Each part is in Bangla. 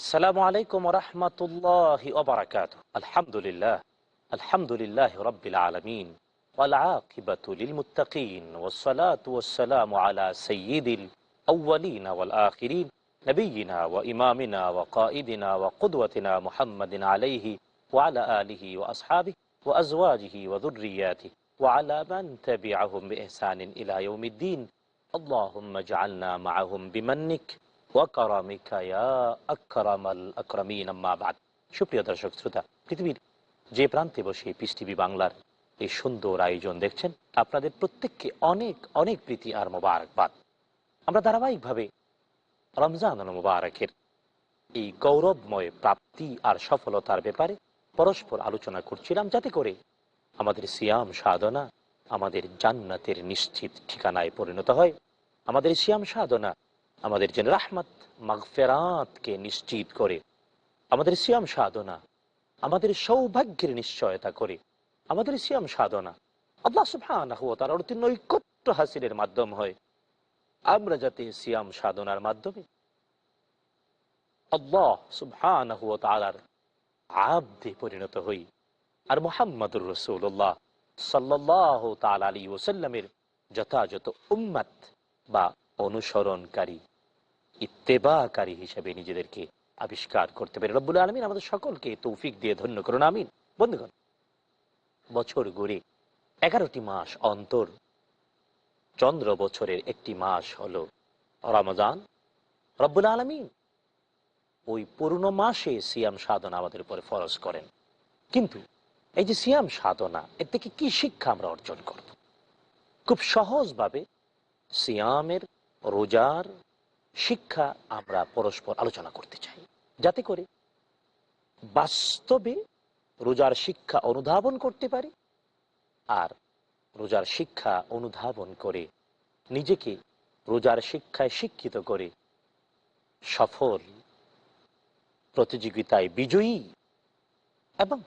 আসসালামু আলাইকুম ওয়া রাহমাতুল্লাহি ওয়া বারাকাতুহু। আলহামদুলিল্লাহ। আলহামদুলিল্লাহি রাব্বিল আলামিন। ওয়াল আকিবাতু লিল মুত্তাকিন ওয়াস সালাতু ওয়াস সালামু আলা সাইয়্যিদিল আউওয়ালিন ওয়াল আখিরিন নাবিয়্যিনা ওয়া ইমামিনা ওয়া কায়িদিনা ওয়া কুদওয়াতিনা মুহাম্মাদিন আলাইহি ওয়া আলা আলিহি ওয়া আসহাবিহি ওয়া আজওয়াজিহি ওয়া যুররিয়্যাতিহি ওয়া আলা মান তাবি'আহুম বিইহসানিন ইলা ইয়াউমিদ্দিন। আল্লাহুম্মা ইজআলনা মা'আহুম বিমান্নিক ওয়াকারামিকা ইয়া আকরামাল আকরামিন, আম্মা বা'দ। সুপ্রিয় দর্শক শ্রোতা, পৃথিবীর যে প্রান্তে বসে পিস টিভি বাংলার এই সুন্দর আয়োজন দেখছেন, আপনাদের প্রত্যেককে অনেক অনেক প্রীতি আর মোবারকবাদ। আমরা ধারাবাহিকভাবে রমজানুল মুবারকের এই গৌরবময় প্রাপ্তি আর সফলতার ব্যাপারে পরস্পর আলোচনা করছিলাম, যাতে করে আমাদের সিয়াম সাধনা আমাদের জান্নাতের নিশ্চিত ঠিকানায় পরিণত হয়। আমাদের সিয়াম সাধনা আমাদের যেন রাহমাত মাগফিরাতকে নিশ্চিত করে, আমাদের সিয়াম সাধনা আমাদের সৌভাগ্যের নিশ্চয়তা করে, আমাদের সিয়াম সাধনা আল্লাহ সুবহানাহু ওয়া তাআলার অতি নৈকট্য হাসিলের মাধ্যম হয়। আমরা যাতে সিয়াম সাধনার মাধ্যমে আল্লাহ সুবহানাহু ওয়া তাআলার আবদে পরিণত হই, আর মুহাম্মদুর রাসূলুল্লাহ সাল্লাল্লাহু তাআলা আলাইহি ওয়াসাল্লামের যথাযথ উম্মত বা অনুসরণকারী ইত্তেবাকারী হিসেবে নিজেদেরকে আবিষ্কার করতে পারে। রব্বুল আলামিন আমাদের সকলকে তৌফিক দিয়ে ধন্য করুন, আমিন। বন্ধুগণ, বছর ঘুরে 11টি মাস অন্তর চন্দ্র বছরের একটি মাস হলো রমজান। রব্বুল আলামিন ওই পূর্ণ মাসে সিয়াম সাধনা আমাদের উপরে ফরজ করেন। কিন্তু এই যে সিয়াম সাধনা, এর থেকে কি শিক্ষা আমরা অর্জন করব? খুব সহজভাবে সিয়ামের, রোজার শিক্ষা আমরা পরস্পর আলোচনা করতে চাই, যাতে করে বাস্তবে রোজার শিক্ষা অনুধাবন করতে পারি, আর রোজার শিক্ষা অনুধাবন করে নিজেকে রোজার শিক্ষায় শিক্ষিত করে সফল, প্রতিযোগিতায় বিজয়ী এবং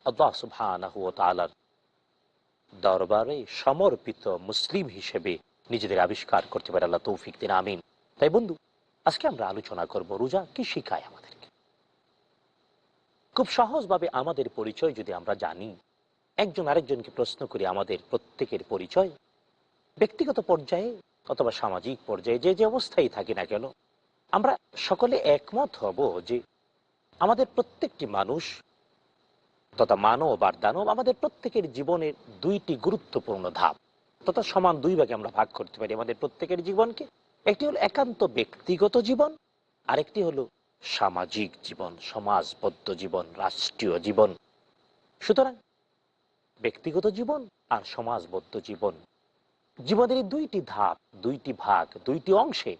আল্লাহ সুবহানাহু ওয়া তাআলার দরবারে সমর্পিত মুসলিম হিসেবে নিজেদের আবিষ্কার করতে পারে। আল্লাহ তৌফিক দিন, আমিন। তাই বন্ধু, আজকে আমরা আলোচনা করব রোজা কি শিখায় আমাদেরকে। খুব সহজভাবে আমাদের পরিচয় যদি আমরা জানি, একজন আরেকজনকে প্রশ্ন করি, আমাদের প্রত্যেকের পরিচয় ব্যক্তিগত পর্যায়ে অথবা সামাজিক পর্যায়ে যে যে অবস্থায় থাকি না কেন, আমরা সকলে একমত হব যে আমাদের প্রত্যেকটি মানুষ তথা মানব আর দানব, আমাদের প্রত্যেকের জীবনের দুইটি গুরুত্বপূর্ণ ধাপ তথা সমান দুই ভাগে আমরা ভাগ করতে পারি আমাদের প্রত্যেকের জীবনকে। একটি হলো একান্ত ব্যক্তিগত জীবন, আরেকটি হলো সামাজিক জীবন, সমাজবদ্ধ জীবন, রাষ্ট্রীয় জীবন। সুতরাং ব্যক্তিগত জীবন আর সমাজবদ্ধ জীবন, জীবনের এই দুইটি ধাপ, দুইটি ভাগ, দুইটি অংশে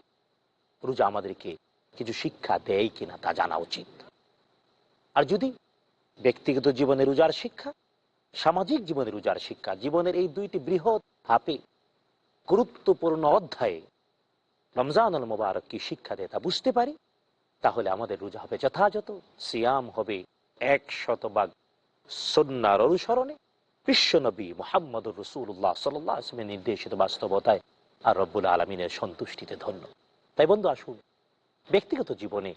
রোজা আমাদেরকে কিছু শিক্ষা দেয় কিনা তা জানা উচিত। আর যদি ব্যক্তিগত জীবনে রোজার শিক্ষা, সামাজিক জীবনে রোজার শিক্ষা, জীবনের এই দুইটি বৃহৎ ধাপে গুরুত্বপূর্ণ অধ্যায়ে রমজানুল মুবারক কি শিক্ষা দেয় তা বুঝতে পারি, তাহলে আমাদের রোজা হবে যথাযথ, সিয়াম হবে 100% সুন্নাহর অনুসরণে, বিশ্বনবী মুহাম্মদুর রাসূলুল্লাহ সাল্লাল্লাহু আলাইহি ওয়াসাল্লামের নির্দেশিত বাস্তবতায়, আর রব্বুল আলামিনের সন্তুষ্টিতে ধন্য। তাই বন্ধু, আসুন ব্যক্তিগত জীবনে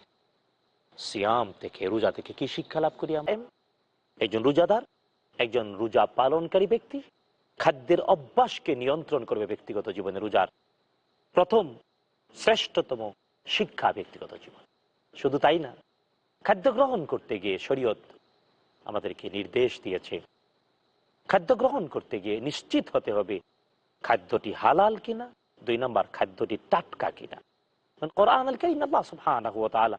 সিয়াম থেকে, রোজা থেকে কি শিক্ষা লাভ করি আমরা। একজন রোজাদার, একজন রোজা পালনকারী ব্যক্তি খাদ্যের অভ্যাসকে নিয়ন্ত্রণ করবে। ব্যক্তিগত জীবনে রোজার প্রথম শ্রেষ্ঠতম শিক্ষা ব্যক্তিগত জীবন। শুধু তাই না, খাদ্য গ্রহণ করতে গিয়ে শরীয়ত আমাদেরকে নির্দেশ দিয়েছে, খাদ্য গ্রহণ করতে গিয়ে নিশ্চিত হতে হবে খাদ্যটি হালাল কিনা, 2 নম্বর খাদ্যটি টাটকা কিনা। কোরআনুল কারীম আল্লাহ সুবহানাহু ওয়া তাআলা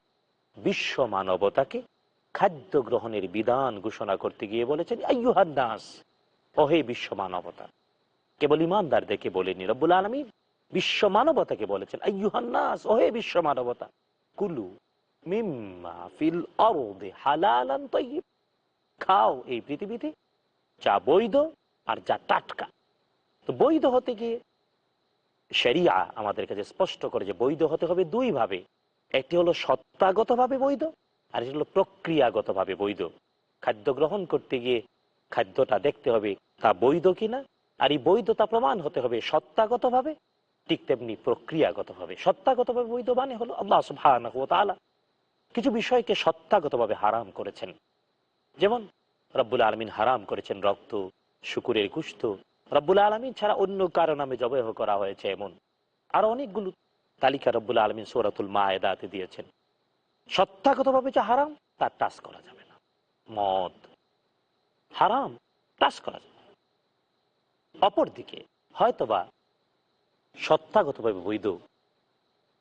বিশ্ব মানবতাকে খাদ্য গ্রহণের বিধান ঘোষণা করতে গিয়ে বলেছেন, আইয়ুহান নাস, ওহে বিশ্ব মানবতা। কেবল ঈমানদারদেরকে বলেনি, রব্বুল আলামিন বিশ্ব মানবতাকে বলেছেন, আইয়ুহান নাস, ওহে বিশ্ব মানবতা, কুলু মিম্মা ফিল আরদি হালালান তাইয়্যিব, খাও এই পৃথিবীতে যা বৈধ আর যা টাটকা। তো বৈধ হতে গিয়ে শরিয়া আমাদের কাছে স্পষ্ট করে যে বৈধ হতে হবে দুই ভাবে। একটি হলো সত্তাগতভাবে বৈধ, আর একটি হলো প্রক্রিয়াগতভাবে বৈধ। খাদ্য গ্রহণ করতে গিয়ে খাদ্যটা দেখতে হবে তা বৈধ কিনা, আর এই বৈধতা প্রমাণ হতে হবে সত্তাগতভাবে, ঠিক তেমনি প্রক্রিয়াগতভাবে। সত্তাগতভাবে বৈধ মানে হলো আল্লাহ সুবহানাহু ওয়া তাআলা কিছু বিষয়কে সত্তাগতভাবে হারাম করেছেন। যেমন রব্বুল আলামিন হারাম করেছেন রক্ত, শুকুরের গোশত, রব্বুল আলামিন ছাড়া অন্য কারো নামে জবাহ করা হয়েছে এমন আরো অনেকগুলো তালিকা রব্বুল আলামিন সূরাতুল মায়েদাতে দিয়েছেন। সত্তাগতভাবে যে হারাম তার টাচ করা যাবে না। মদ হারাম, টাচ করা যাবে না। অপরদিকে হয়তোবা সত্তাগতভাবে বৈধ,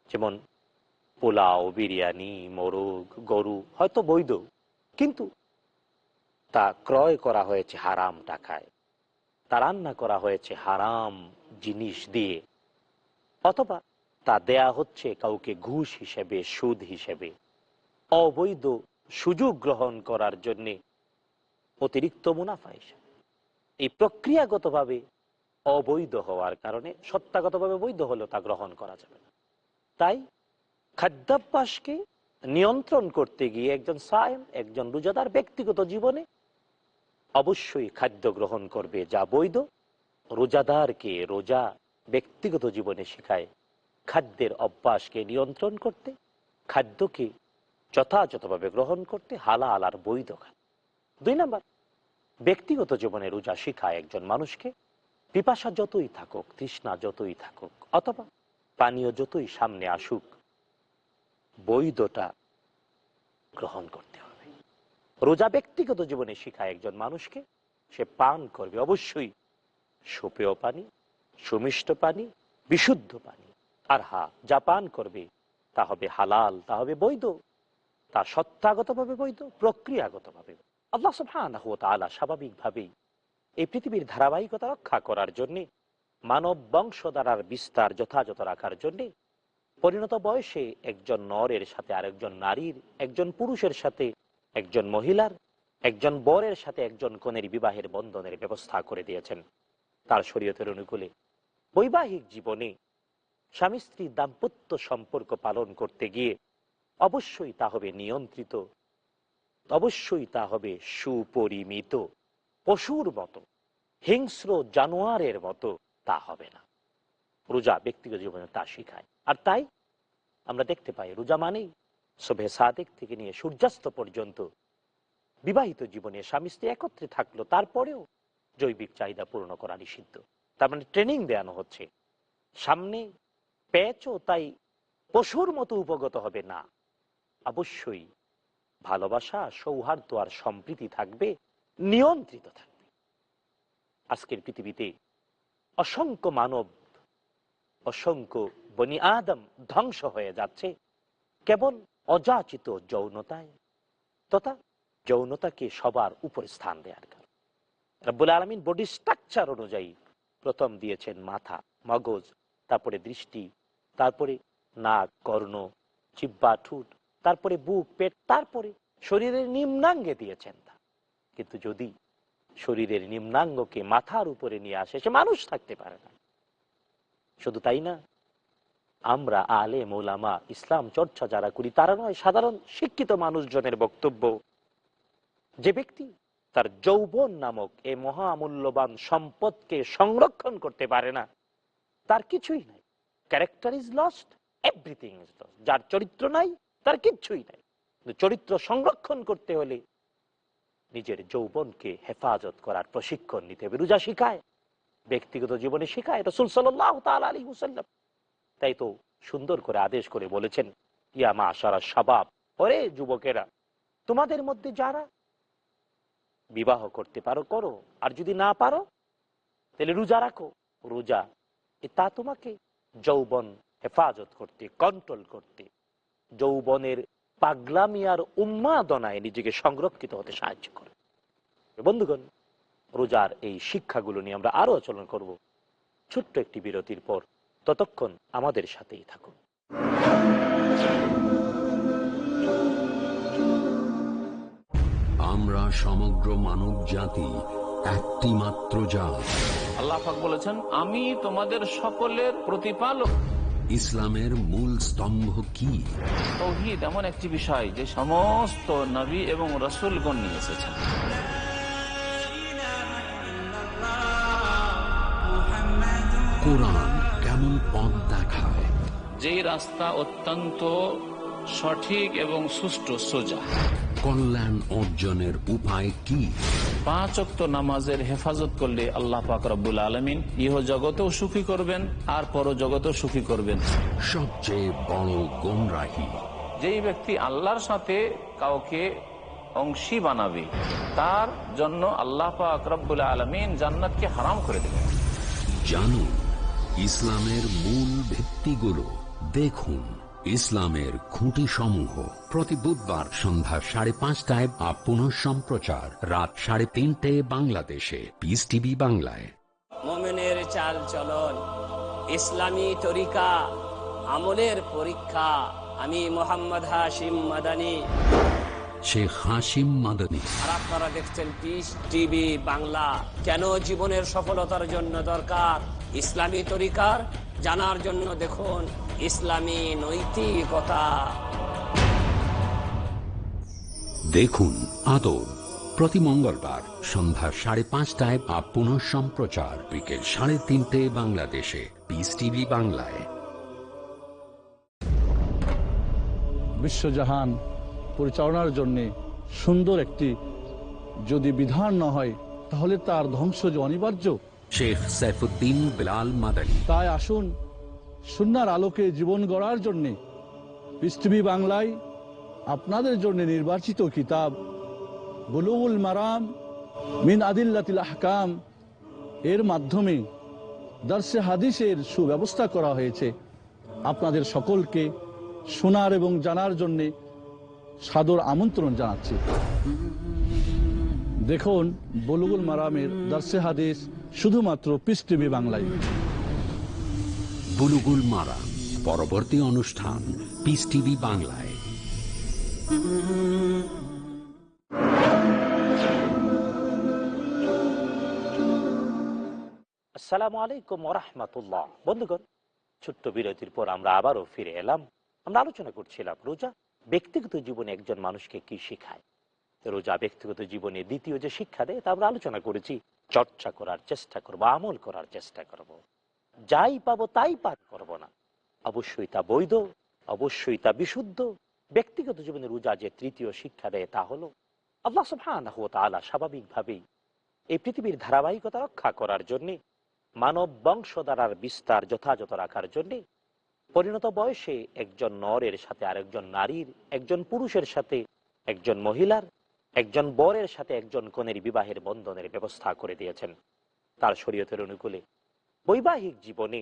যেমন পোলাও, বিরিয়ানি, মোরগ, গরু হয়তো বৈধ, কিন্তু তা ক্রয় করা হয়েছে হারাম টাকায়, তা রান্না করা হয়েছে হারাম জিনিস দিয়ে, অথবা তা দেয়া হচ্ছে কাউকে ঘুষ হিসেবে, সুদ হিসেবে, অবৈধ সুযোগ গ্রহণ করার জন্যে, অতিরিক্ত মুনাফা হিসেবে। এই প্রক্রিয়াগতভাবে অবৈধ হওয়ার কারণে সত্তাগতভাবে বৈধ হলেও তা গ্রহণ করা যাবে না। তাই খাদ্যাভ্যাসকে নিয়ন্ত্রণ করতে গিয়ে একজন সায়েম, একজন রোজাদার ব্যক্তিগত জীবনে অবশ্যই খাদ্য গ্রহণ করবে যা বৈধ। রোজাদারকে রোজা ব্যক্তিগত জীবনে শেখায় খাদ্যের অভ্যাসকে নিয়ন্ত্রণ করতে, খাদ্যকে যথাযথভাবে গ্রহণ করতে, হালাল আর বৈধ খাদ্য। 2 নাম্বার, ব্যক্তিগত জীবনে রোজা শেখায় একজন মানুষকে পিপাসা যতই থাকুক, তৃষ্ণা যতই থাকুক, অথবা পানীয় যতই সামনে আসুক, বৈধটা গ্রহণ করতে হবে। রোজা ব্যক্তিগত জীবনে শেখায় একজন মানুষকে সে পান করবে অবশ্যই সুপেয় পানি, সুমিষ্ট পানি, বিশুদ্ধ পানি। আর যা পান করবে তা হবে হালাল, তা হবে বৈধ, তা সত্তাগতভাবে বৈধ, প্রক্রিয়াগতভাবে। আল্লাহ সুবহানাহু ওয়া তাআলা স্বাভাবিকভাবেই এই পৃথিবীর ধারাবাহিকতা রক্ষা করার জন্যে, মানব বংশধারার বিস্তার যথাযথ রাখার জন্যে পরিণত বয়সে একজন নরের সাথে আরেকজন নারীর, একজন পুরুষের সাথে একজন মহিলার, একজন বরের সাথে একজন কনের বিবাহের বন্ধনের ব্যবস্থা করে দিয়েছেন তার শরীয়তের অনুকূলে। বৈবাহিক জীবনে স্বামী স্ত্রীর দাম্পত্য সম্পর্ক পালন করতে গিয়ে অবশ্যই তা হবে নিয়ন্ত্রিত, অবশ্যই তা হবে সুপরিমিত। পশুর মতো, হিংস্র জানোয়ারের মতো তা হবে না। রোজা ব্যক্তিগত জীবনে তা শিখায়। আর তাই আমরা দেখতে পাই রোজা মানেই সুবহে সাদেক থেকে নিয়ে সূর্যাস্ত পর্যন্ত বিবাহিত জীবনে স্বামী স্ত্রী একত্রে থাকলো, তারপরেও জৈবিক চাহিদা পূর্ণ করা নিষিদ্ধ। তার মানে ট্রেনিং দেওয়ানো হচ্ছে, সামনে পেঁচও তাই পশুর মতো উপগত হবে না, অবশ্যই ভালোবাসা, সৌহার্দ্য আর সম্প্রীতি থাকবে, নিয়ন্ত্রিত থাকবে। আজকের পৃথিবীতে অসংখ্য মানব, অসংখ্য বনি আদম ধ্বংস হয়ে যাচ্ছে কেবল অযাচিত যৌনতায়, তথা যৌনতাকে সবার উপরে স্থান দেওয়ার কারণে। রব্বুল আলামিন বডি স্ট্রাকচার অনুযায়ী প্রথম দিয়েছেন মাথা, মগজ, তারপরে দৃষ্টি, তারপরে নাক, কর্ণ, জিহ্বা, ঠোঁট, তারপরে বুক, পেট, তারপরে শরীরের নিম্নাঙ্গে দিয়েছেন তা। কিন্তু যদি শরীরের নিম্নাঙ্গকে মাথার উপরে নিয়ে আসে, সে মানুষ থাকতে পারে না। শুধু তাই না, আমরা আলেম ওলামা ইসলাম চর্চা যারা করি তারা নয়, সাধারণ শিক্ষিত মানুষজনের বক্তব্য, যে ব্যক্তি তার যৌবন নামক এই মহামূল্যবান সম্পদকে সংরক্ষণ করতে পারে না, তার কিছুই নাই। Character is lost, everything is lost. যার চরিত্র নাই তার কিচ্ছুই নাই। চরিত্র সংরক্ষণ করতে হলে নিজের যৌবনকে হেফাজত করার প্রশিক্ষণ নিতে হবে। রোজা শিখায়, ব্যক্তিগত জীবনে শিখায় রাসূল সাল্লাল্লাহু তাআলা আলাইহি ওয়াসাল্লাম। তাই তো সুন্দর করে আদেশ করে বলেছেন, ইয়া মাশারাশ শাবাব, ওরে যুবকেরা, তোমাদের মধ্যে যারা বিবাহ করতে পারো করো, আর যদি না পারো তাহলে রোজা রাখো। রোজা তা তোমাকে যৌবন হেফাজত করতে, কন্ট্রোল করতে, যৌবনের পাগলামি আর উন্মাদনায় নিজেকে সংরক্ষিত হতে সাহায্য করে। বন্ধুগণ, রোজার এই শিক্ষাগুলো নিয়ে আমরা আরো আলোচনা করব ছোট্ট একটি বিরতির পর। ততক্ষণ আমাদের সাথেই থাকুন। আমরা সমগ্র মানব জাতি, একটি মাত্র জাত। আল্লাহ পাক বলেছেন, আমি তোমাদের সকলের প্রতিপালক। ইসলামের মূল স্তম্ভ কি? তাওহীদ এমন একটি বিষয় যে সমস্ত নবী এবং রাসূলগণ নিয়ে এসেছেন। কোরআন কেমন পথ দেখায়? যেই রাস্তা অত্যন্ত সঠিক এবং সুষ্ঠু সোজা। কল্যাণ অর্জনের উপায় কি? 5 ওয়াক্ত নামাজের হেফাজত করলে আল্লাহ পাক রব্বুল আলামিন ইহ জগতেও সুখী করবেন আর পর জগতেও সুখী করবেন। সবচেয়ে বড় গোমরাহি, যেই ব্যক্তি আল্লাহর সাথে কাউকে অংশী বানাবে তার জন্য আল্লাহ পাক রব্বুল আলামিন জান্নাতকে হারাম করে দেবেন। জানুন ইসলামের মূল ভিত্তিগুলো। দেখুন ইসলামের খুঁটি সমূহ প্রতি বুধবার সন্ধ্যা 5:30টায় বা পুনঃ সম্প্রচার রাত 3:30 বাংলাদেশে পিস টিভি বাংলায়। মুমিনের চাল চলন, ইসলামী তরিকা, আমলের পরীক্ষা। আমি মোহাম্মদ হাশিম মাদানী, শেখ হাশিম মাদানী। আর আপনারা দেখছেন পিস টিভি বাংলা। কেন জীবনের সফলতার জন্য দরকার ইসলামী তরিকার জানার জন্য দেখুন ইসলামী নৈতিকতা। দেখুন আদব প্রতি মঙ্গলবার সন্ধ্যা 5:30টায় বা পুনঃ সম্প্রচার বিকেল 3:30 বাংলাদেশে পিস টিভি বাংলায়। বিশ্বজাহান পরিচালনার জন্যে সুন্দর একটি যদি বিধান না হয় তাহলে তার ধ্বংস যে অনিবার্য। শেখ সাইফুদ্দিন বিলাল মাদানী। তাই আসুন সুন্নাহর আলোকে জীবন গড়ার জন্যে পিস টিভি বাংলায় আপনাদের জন্য নির্বাচিত কিতাব বুলুগুল মারাম মিন আদিল্লাতিল আহকাম এর মাধ্যমে দর্শে হাদিসের সুব্যবস্থা করা হয়েছে। আপনাদের সকলকে শোনার এবং জানার জন্যে সাদর আমন্ত্রণ জানাচ্ছি। দেখুন বুলুগুল মারামের দর্শে হাদিস শুধুমাত্র পিস টিভি বাংলায়। বুলুগুল মারাম পরবর্তী অনুষ্ঠান পিস টিভি বাংলায়। আসসালামু আলাইকুম ওয়া রাহমাতুল্লাহ। বন্ধুগণ, ছোট্ট বিরতির পর আমরা আবারও ফিরে এলাম। আমরা আলোচনা করছিলাম রোজা ব্যক্তিগত জীবনে একজন মানুষকে কি শেখায়। রোজা ব্যক্তিগত জীবনে দ্বিতীয় যে শিক্ষা দেয় তা আমরা আলোচনা করেছি। চর্চা করার চেষ্টা করব, আমল করার চেষ্টা করব, যাই পাবো তাই পান করব না। অবশ্যই তা বৈধ, অবশ্যই তা বিশুদ্ধ। ব্যক্তিগত জীবনে রোজা যে তৃতীয় শিক্ষা দেয় তা হলো আল্লাহ সুবহানাহু ওয়া তাআলা স্বাভাবিকভাবেই এই পৃথিবীর ধারাবাহিকতা রক্ষা করার জন্যে, মানব বংশধারার বিস্তার যথাযথ রাখার জন্যে পরিণত বয়সে একজন নরের সাথে আরেকজন নারীর, একজন পুরুষের সাথে একজন মহিলার, একজন বরের সাথে একজন কনের বিবাহের বন্ধনের ব্যবস্থা করে দিয়েছেন তার শরীয়তের অনুকূলে। বৈবাহিক জীবনে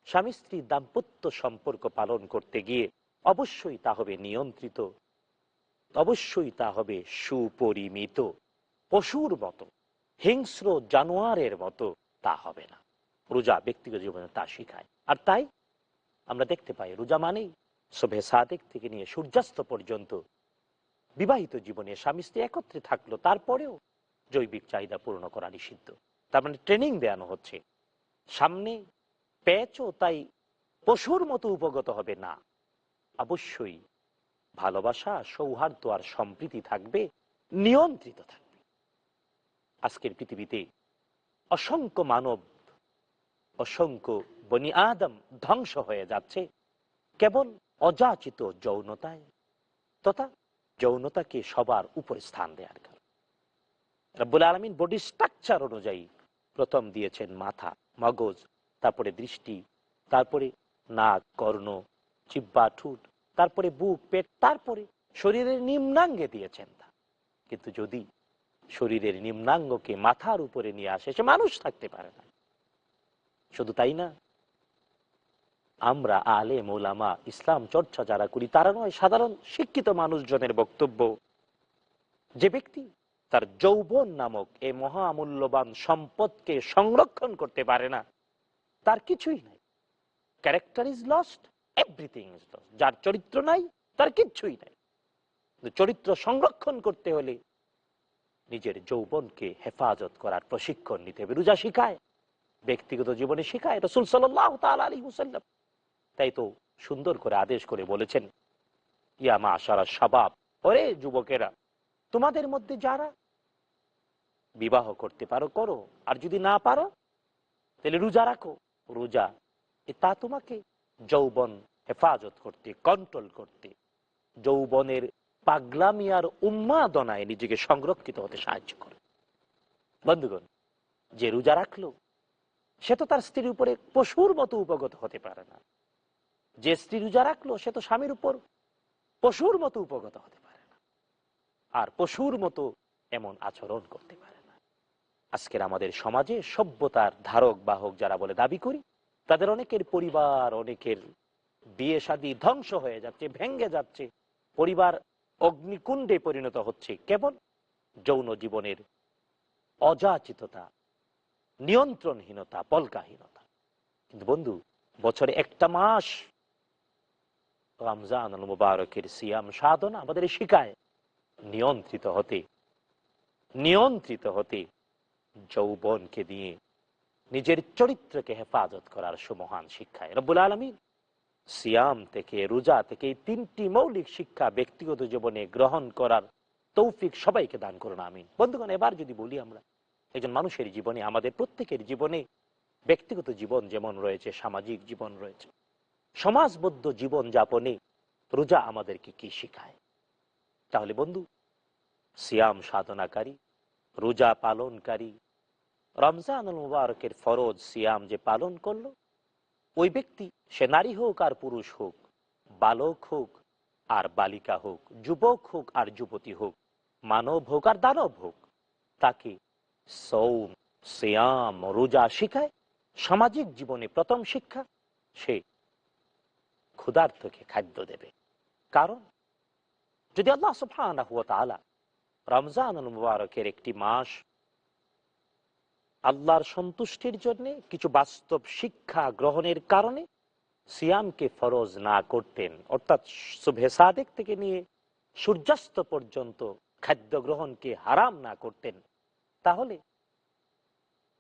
স্বামী স্ত্রী দাম্পত্য সম্পর্ক পালন করতে গিয়ে অবশ্যই তা হবে নিয়ন্ত্রিত, অবশ্যই তা হবে সুপরিমিত। পশুর মতো, হিংস্র জানোয়ারের মতো তা হবে না। রোজা ব্যক্তিগত জীবনে তা শিখায়। আর তাই আমরা দেখতে পাই রোজা মানেই শোভে সাদেক থেকে নিয়ে সূর্যাস্ত পর্যন্ত বিবাহিত জীবনে স্বামী স্ত্রী একত্রে থাকলো, তারপরেও জৈবিক চাহিদা পূর্ণ করা নিষিদ্ধ। তার মানে ট্রেনিং দেওয়ানো হচ্ছে। সামনে পেঁচও তাই পশুর মতো উপগত হবে না। অবশ্যই ভালোবাসা, সৌহার্দ্য আর সম্প্রীতি থাকবে, নিয়ন্ত্রিত থাকবে। আজকের পৃথিবীতে অসংখ্য মানব, অসংখ্য বনি আদম ধ্বংস হয়ে যাচ্ছে কেবল অযাচিত যৌনতায়, তথা যৌনতাকে সবার উপরে স্থান দেওয়ার কারণে। রব্বুল আলামিন বডি স্ট্রাকচার অনুযায়ী প্রথম দিয়েছেন মাথা, মগজ, তারপরে দৃষ্টি, তারপরে নাক, কর্ণ, জিহ্বা, ঠোঁট, তারপরে বুক, পেট, তারপরে শরীরের নিম্নাঙ্গে দিয়েছেন তা। কিন্তু যদি শরীরের নিম্নাঙ্গকে মাথার উপরে নিয়ে আসে সে মানুষ থাকতে পারে না। শুধু তাই না, আমরা আলেম ওলামা ইসলাম চর্চা যারা করি তারা নয়, সাধারণ শিক্ষিত মানুষজনের বক্তব্য, যে ব্যক্তি তার যৌবন নামক এই মহামূল্যবান সম্পদকে সংরক্ষণ করতে পারে না তার কিছুই নাই। Character is lost, everything is lost. যার চরিত্র নাই তার কিচ্ছুই নাই। চরিত্র সংরক্ষণ করতে হলে নিজের যৌবনকে হেফাজত করার প্রশিক্ষণ নিতে হবে। রোজা শিখায়, ব্যক্তিগত জীবনে শিখায় রাসূল সাল্লাল্লাহু তাআলা আলাইহি ওয়াসাল্লাম। তাই তো সুন্দর করে আদেশ করে বলেছেন, ইয়া মাশারা শাবাব, ওরে যুবকেরা, তোমাদের মধ্যে যারা বিবাহ করতে পারো করো, আর যদি না পারো তাহলে রোজা রাখো। রোজা তা তোমাকে যৌবন হেফাজত করতে, কন্ট্রোল করতে, যৌবনের পাগলামি আর উন্মাদনায় নিজেকে সংরক্ষিত হতে সাহায্য করে। বন্ধুগণ, যে রোজা রাখলো সে তো তার স্ত্রীর উপরে পশুর মতো উপগত হতে পারে না। যে স্ত্রী রোজা রাখলো সে তো স্বামীর উপর পশুর মতো উপগত হতে পারে না, আর পশুর মতো এমন আচরণ করতে পারে না। আজকের আমাদের সমাজে সভ্যতার ধারক বাহক যারা বলে দাবি করি, তাদের অনেকের পরিবার, অনেকের বিয়ে শাদী ধ্বংস হয়ে যাচ্ছে, ভেঙ্গে যাচ্ছে, পরিবার অগ্নিকুণ্ডে পরিণত হচ্ছে কেবল যৌন জীবনের অযাচিততা, নিয়ন্ত্রণহীনতা, পলকাহীনতা। কিন্তু বন্ধু, বছরে একটা মাস রমজান আল মুবারকের সিয়াম সাধনা আমাদের শিখায় নিয়ন্ত্রিত হতে যৌবনকে দিয়ে নিজের চরিত্রকে হেফাজত করার সুমহান শিক্ষায় রব্বুল আলামিন সিয়াম থেকে, রোজা থেকে এই তিনটি মৌলিক শিক্ষা ব্যক্তিগত জীবনে গ্রহণ করার তৌফিক সবাইকে দান করুন, আমিন। বন্ধুগণ, এবার যদি বলি, আমরা একজন মানুষের জীবনে, আমাদের প্রত্যেকের জীবনে ব্যক্তিগত জীবন যেমন রয়েছে, সামাজিক জীবন রয়েছে, সমাজবদ্ধ জীবন যাপনে রোজা আমাদেরকে কি শিখায়? তাহলে বন্ধু, সিয়াম সাধনাকারী, রোজা পালনকারী, রমজানুল মুবারকের ফরজ সিয়াম যে পালন করলো, ওই ব্যক্তি, সে নারী হোক আর পুরুষ হোক, বালক হোক আর বালিকা হোক, যুবক হোক আর যুবতী হোক, মানব হোক আর দানব হোক, তাকে সৌম, সিয়াম, রোজা শিখায়। সামাজিক জীবনে প্রথম শিক্ষা, সে ক্ষুধার্তকে খাদ্য দেবে। কারণ যদি আল্লাহ সুবহানাহু ওয়া তাআলা রমজানুল মুবারকের একটি মাস আল্লাহর সন্তুষ্টির জন্য কিছু বাস্তব শিক্ষা গ্রহণের কারণে সিয়ামকে ফরজ না করতেন, অর্থাৎ সুবহে সাদেক থেকে নিয়ে সূর্যাস্ত পর্যন্ত খাদ্য গ্রহণকে হারাম না করতেন, তাহলে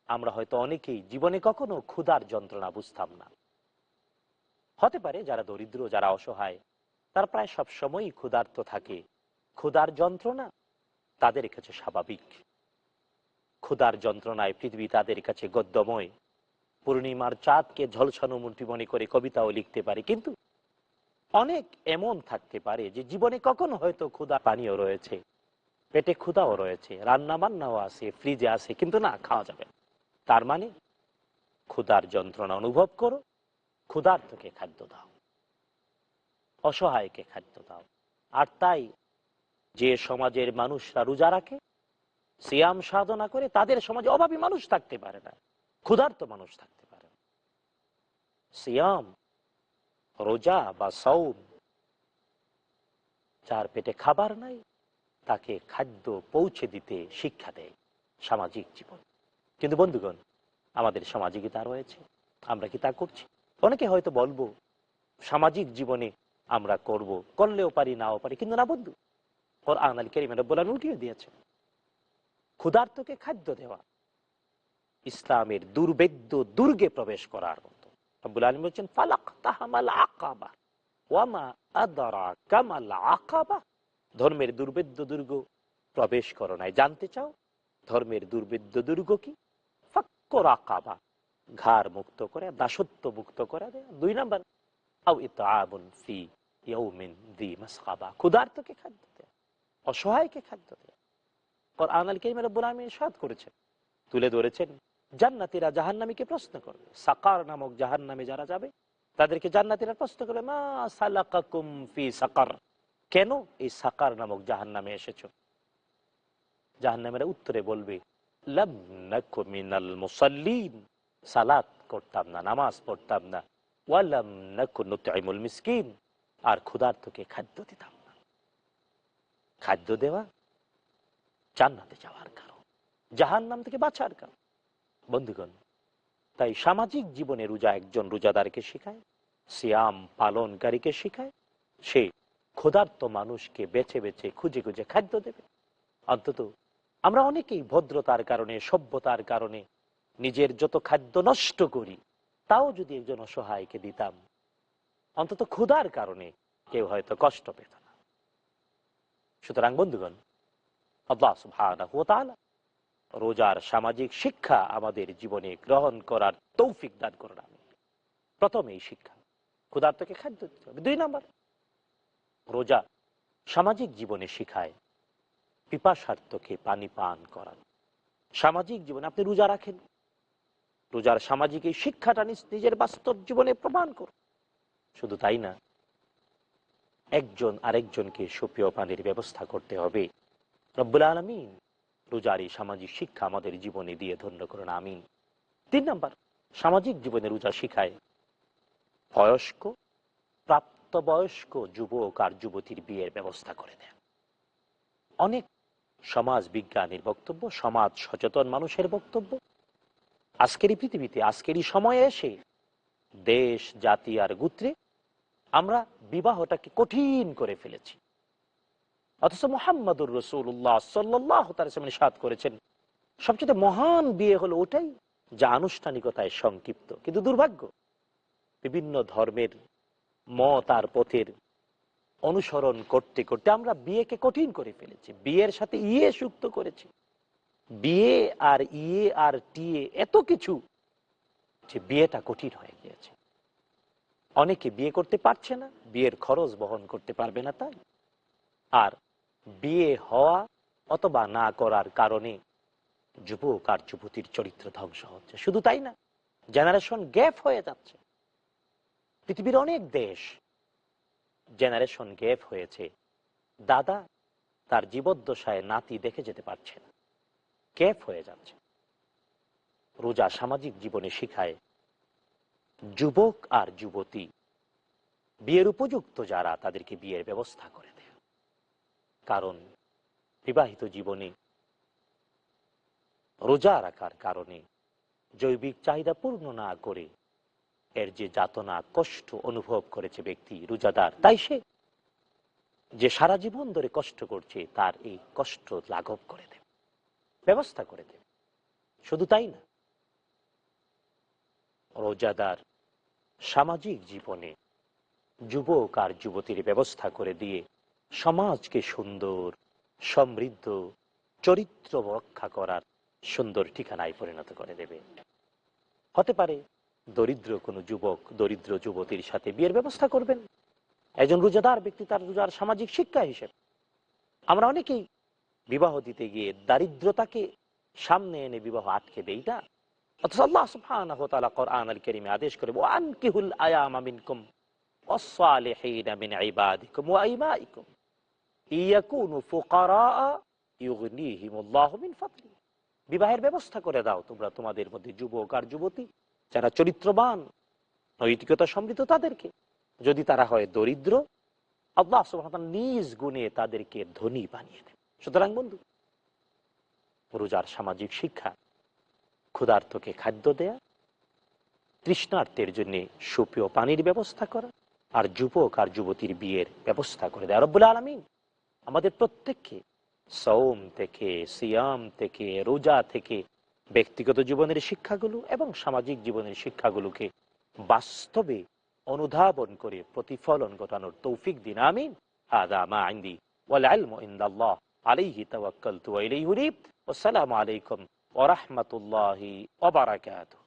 আমরা হয়তো অনেকেই জীবনে কখনো ক্ষুধার যন্ত্রণা বুঝতাম না। হতে পারে যারা দরিদ্র, যারা অসহায়, তারা প্রায় সবসময়ই ক্ষুধার্ত থাকে। ক্ষুধার যন্ত্রণা তাদের কাছে স্বাভাবিক। ক্ষুধার যন্ত্রণায় পৃথিবী তাদের কাছে গদ্যময়। পূর্ণিমার চাঁদকে ঝলসানো মুঠি মনে করে কবিতাও লিখতে পারে। কিন্তু অনেক এমন থাকতে পারে যে জীবনে কখনো হয়তো ক্ষুধা পানীয় রয়েছে, পেটে ক্ষুধাও রয়েছে, রান্না বান্নাও আছে, ফ্রিজে আছে, কিন্তু না, খাওয়া যাবে না। তার মানে ক্ষুধার যন্ত্রণা অনুভব করো, ক্ষুধার্তকে খাদ্য দাও, অসহায়কে খাদ্য দাও। আর তাই যে সমাজের মানুষরা রোজা রাখে, সিয়াম সাধনা করে, তাদের সমাজে অভাবী মানুষ থাকতে পারে না, ক্ষুধার্ত মানুষ থাকতে পারে না। সিয়াম, রোজা বা সাওম, যার পেটে খাবার নাই তাকে খাদ্য পৌঁছে দিতে শিক্ষা দেয় সামাজিক জীবন। কিন্তু বন্ধুগণ, আমাদের সমাজে কি তা রয়েছে? আমরা কি তা করছি? অনেকে হয়তো বলবো সামাজিক জীবনে আমরা করলেও পারি, নাও পারি, কিন্তু না বন্ধু, কোরআন আল কারীমে রব্বুল আলামিন উঠিয়ে দিয়েছে ক্ষুধার্তকে খাদ্য দেওয়া ইসলামের দুর্ভেদ্য দুর্গে প্রবেশ করার মতো। রব্বুল আলামিন বলছেন ফালাকতাহামাল আকাবা ওয়ামা আদরাকা মাল আকাবা। ধর্মের দুর্ভেদ্য দুর্গ প্রবেশ করো নাই, জানতে চাও ধর্মের দুর্ভেদ্য দুর্গ কি? ফাক্কু রাকাবা, ঘাড় মুক্ত করে, দাসত্ব মুক্ত করে দেয়া। 2 নাম্বার, আও ইতআমুন ফি ইয়াউমিন যী মাসগাবা, ক্ষুধার্তকে খাদ্য দেয়া, অসহায়কে খাদ্য দেয়া। কোরআন আল কারীমে রব্বুল আলামিন ইরশাদ করেছেন, তুলে ধরেছেন, জান্নাতীরা জাহান্নামীকে প্রশ্ন করবে। সাকার নামক জাহান্নামে যারা যাবে তাদেরকে জান্নাতীরা প্রশ্ন করবে, মা সালাকাকুম ফি সাকার, কেন এই সাকার নামক জাহান্নামে এসেছো? জাহান্নামীরা উত্তরে বলবে, লাম নাকু মিনাল মুসাল্লিন, সালাত করতাম না, নামাজ পড়তাম না, ওয়া লাম নাকু নুতঈমুল মিসকিন, আর ক্ষুধার্তকে খাদ্য দিতাম না। খাদ্য দেওয়া জান্নাতে যাওয়ার কারণ, জাহান্নাম থেকে বাঁচার কারণ। বন্ধুগণ, তাই সামাজিক জীবনে রোজা একজন রোজাদারকে শেখায়, সিয়াম পালনকারীকে শেখায়, সে ক্ষুধার্ত মানুষকে বেছে বেছে খুঁজে খুঁজে খাদ্য দেবে। অন্তত আমরা অনেকেই ভদ্রতার কারণে, সভ্যতার কারণে নিজের যত খাদ্য নষ্ট করি, তাও যদি একজন অসহায়কে দিতাম, অন্তত ক্ষুধার কারণে কেউ হয়তো কষ্ট পেত না। সুতরাং বন্ধুগণ, আল্লাহ সুবহানাহু ওয়া তাআলা রোজার সামাজিক শিক্ষা আমাদের জীবনে গ্রহণ করার তৌফিক দান করুন, আমিন। প্রথম এই শিক্ষা, ক্ষুধার্তকে খাদ্য দিতে হবে। 2 নাম্বার, রোজা সামাজিক জীবনে শিখায় পিপাসার্থকে পানি পান করার। সামাজিক জীবনে আপনি রোজা রাখেন, রোজার সামাজিক এই শিক্ষাটা নিজের বাস্তব জীবনে প্রমাণ করুন। শুধু তাই না, একজন আরেকজনকে সুপেয় পানির ব্যবস্থা করতে হবে। রব্বুল আলামিন রোজার এই সামাজিক শিক্ষা আমাদের জীবনে দিয়ে ধন্য করুন, আমিন। 3 নাম্বার, সামাজিক জীবনে রোজা শিখায় বয়স্ক, প্রাপ্তবয়স্ক যুবক আর যুবতীর বিয়ের ব্যবস্থা করে দেয়। অনেক সমাজ বিজ্ঞানীর বক্তব্য, সমাজ সচেতন মানুষের বক্তব্য, আজকের এই পৃথিবীতে, আজকের এই সময়ে এসে দেশ, জাতি আর গোত্রে আমরা বিবাহটাকে কঠিন করে ফেলেছি। অথচ মুহাম্মদুর রাসূলুল্লাহ সাল্লাল্লাহু আলাইহি ওয়াসাল্লাম ইরশাদ করেছেন, সবচেয়ে মহান বিয়ে হলো ওটাই যা আনুষ্ঠানিকতায় সংক্ষিপ্ত। কিন্তু দুর্ভাগ্য, বিভিন্ন ধর্মের মত আর পথের অনুসরণ করতে করতে আমরা বিয়েকে কঠিন করে ফেলেছি, বিয়ের সাথে ইয়ে যুক্ত করেছি, বিয়ে আর ইয়ে আর টিয়ে এত কিছু যে বিয়েটা কঠিন হয়ে গিয়েছে। অনেকে বিয়ে করতে পারছে না, বিয়ের খরচ বহন করতে পারবে না তাই। আর বিয়ে হওয়া অথবা না করার কারণে যুবক আর যুবতীর চরিত্র ধ্বংস হচ্ছে। শুধু তাই না, জেনারেশন গ্যাপ হয়ে যাচ্ছে। পৃথিবীর অনেক দেশ জেনারেশন গ্যাপ হয়েছে, দাদা তার জীবদ্দশায় নাতি দেখে যেতে পারছে না, গ্যাপ হয়ে যাচ্ছে। রোজা সামাজিক জীবনে শিখায় যুবক আর যুবতী বিয়ের উপযুক্ত যারা, তাদেরকে বিয়ের ব্যবস্থা করে দেয়। কারণ বিবাহিত জীবনে রোজা রাখার কারণে জৈবিক চাহিদা পূর্ণ না করে এর যে যাতনা, কষ্ট অনুভব করেছে ব্যক্তি রোজাদার, তাই সে যে সারা জীবন ধরে কষ্ট করছে তার এই কষ্ট লাঘব করে দেবে, ব্যবস্থা করে দেবে। শুধু তাই না, রোজাদার সামাজিক জীবনে যুবক আর যুবতীর ব্যবস্থা করে দিয়ে সমাজকে সুন্দর, সমৃদ্ধ, চরিত্র রক্ষা করার সুন্দর ঠিকানায় পরিণত করে দেবে। হতে পারে দরিদ্র কোনো যুবক দরিদ্র যুবতীর সাথে বিয়ের ব্যবস্থা করবেন একজন রোজাদার ব্যক্তি তার রোজার সামাজিক শিক্ষা হিসেবে। আমরা অনেকেই বিবাহ দিতে গিয়ে দারিদ্রতাকে সামনে এনে বিবাহ আটকে দেই না। অথচ আল্লাহ সুবহানাহু ওয়া তাআলা কোরআন আল কারীমে আদেশ করে, ওয়ানকিহুল আয়ামা মিনকুম ওয়াস-সালিহিনা মিন ইবাদিকুম ওয়া ইমাইকুম ইয়াকুনু ফুকারা ইউগনিহিমুল্লাহু মিন ফাদলি। বিবাহের ব্যবস্থা করে দাও তোমরা তোমাদের মধ্যে যুবক আর যুবতী যারা চরিত্রবান, নৈতিকতা সমৃদ্ধ তাদেরকে। যদি তারা হয় দরিদ্র, আল্লাহ সুবহানাহু ওয়া তাআলা নিজ গুণে তাদেরকে ধনী বানিয়ে দেন। সুতরাং বন্ধু, রোজার সামাজিক শিক্ষা ক্ষুধার্তকে খাদ্য দেয়া, তৃষ্ণার্তের জন্য সুপেয় পানির ব্যবস্থা করা, আর যুবক আর যুবতীর বিয়ের ব্যবস্থা করে দেয়া। রব্বুল আলামিন আমাদের প্রত্যেককে সওম থেকে, সিয়াম থেকে, রোজা থেকে ব্যক্তিগত জীবনের শিক্ষাগুলো এবং সামাজিক জীবনের শিক্ষাগুলোকে বাস্তবে অনুধাবন করে প্রতিফলন ঘটানোর তৌফিক দিন, আমিন। হাযা মা ইনদি ওয়াল ইলমু ইনদাল্লাহ আলাইহি তাওয়াক্কালতু ওয়া ইলাইহি উনীব। আসসালামু আলাইকুম ওয়া রাহমাতুল্লাহি ওয়া বারাকাতুহু।